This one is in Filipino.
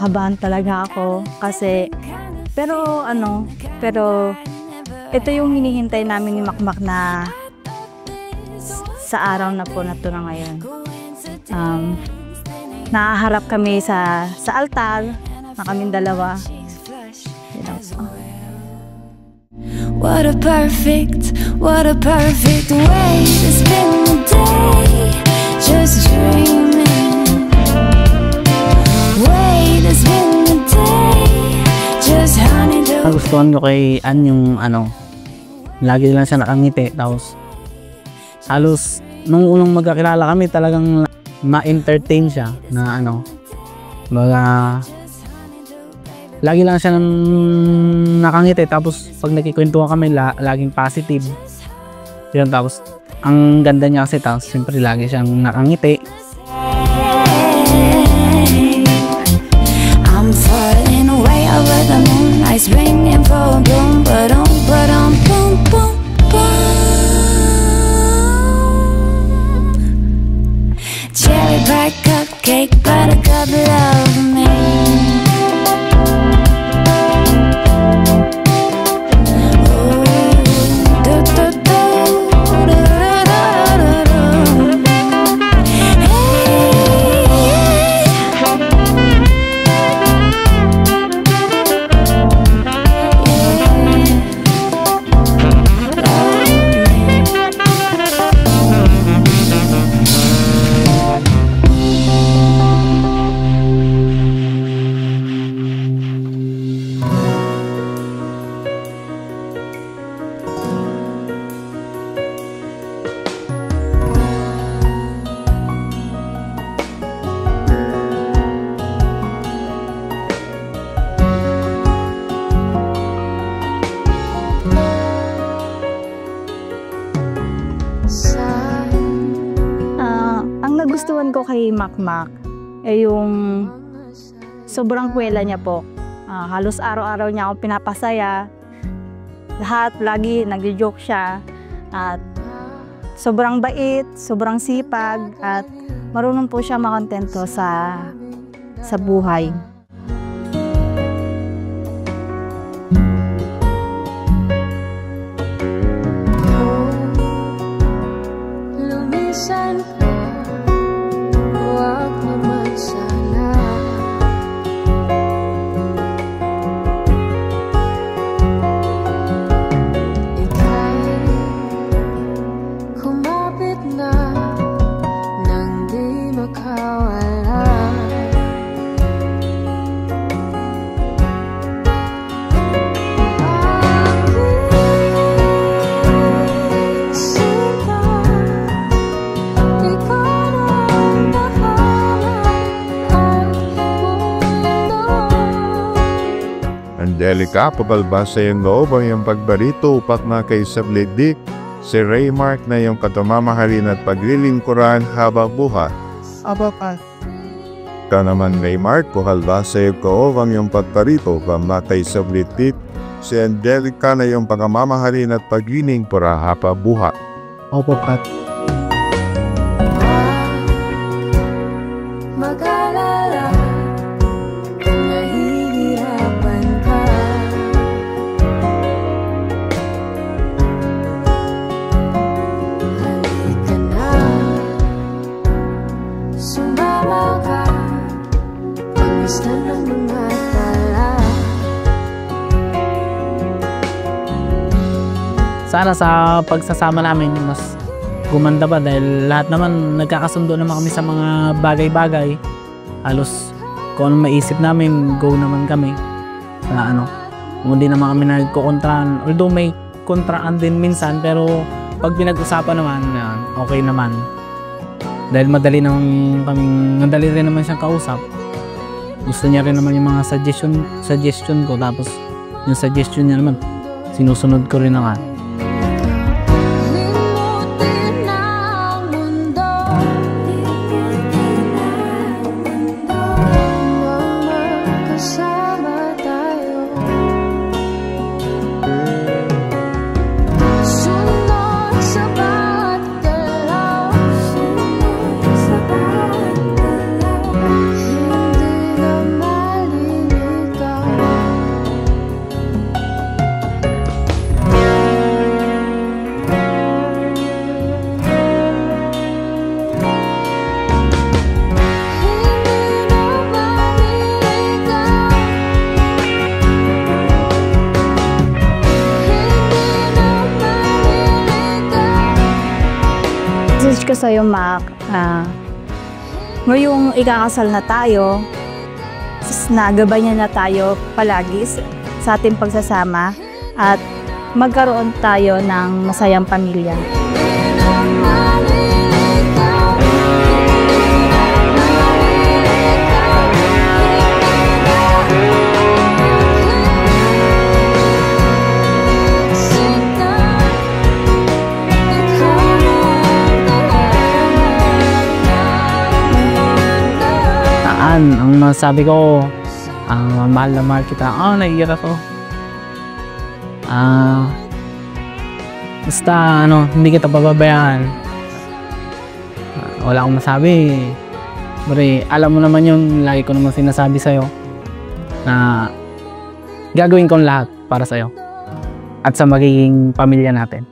kinakabahan talaga ako kasi pero ito yung hinihintay namin ni Makmak na sa araw na po na ito na ngayon. Nakaharap kami sa altar na kaming dalawa. What a perfect way to spend the day, just dreaming. Way to spend the day, just honeydew. Nagustuhan ko kay Ann yung lagi lang siya nakangiti, tapos halos nung unang magkakilala kami talagang ma-entertain siya na lagi lang siya nakangiti, tapos pag nagkikwentuhan kami laging positive yun. Tapos ang ganda niya kasi, tapos siyempre lagi siyang nakangiti. I'm falling away over the moon, ice ringing for a bloom, ba-dum, boom, boom, boom. Cherry pie cupcake, buttercup, love me. Nagustuhan ko kay Makmak yung sobrang kwela niya po. Halos araw-araw niya ako pinapasaya. Lahat, lagi nag-joke siya. At sobrang bait, sobrang sipag, at marunong po siya makontento sa buhay. Angelica, pabalbasa yung loob ang iyong pagbarito upat na kay Sablidik, si Raymark na iyong katumamahalin at paglilingkuran habang buhat. Aba pa. Ka naman Raymark, pabalbasa yung loob ang iyong pagbarito upat na kay Sablidik, si Angelica na iyong pagmamahalin at paglilingkuran habang buhat. Opo, Pat. Sana sa pagsasama namin mas gumanda pa, dahil lahat naman nagkakasundo naman kami sa mga bagay-bagay. Halos kung ano maisip namin, go naman kami sa hindi naman kami nagkukontraan, although may kontraan din minsan, pero pag pinag-usapan naman okay naman, dahil madali rin naman siyang kausap. Gusto niya rin naman yung mga suggestion ko, tapos yung suggestion niya naman sinusunod ko rin naman. ko sa'yo, Mac, ngayong ikakasal na tayo, nagabanyan na tayo palagi sa ating pagsasama at magkaroon tayo ng masayang pamilya. Ang nasabi ko, mahal na mahal kita. Naiiyak ako. Basta hindi kita pababayaan. Wala akong masabi. Bari, alam mo naman yung lagi ko naman sinasabi sa'yo na gagawin ko lahat para sa'yo at sa magiging pamilya natin.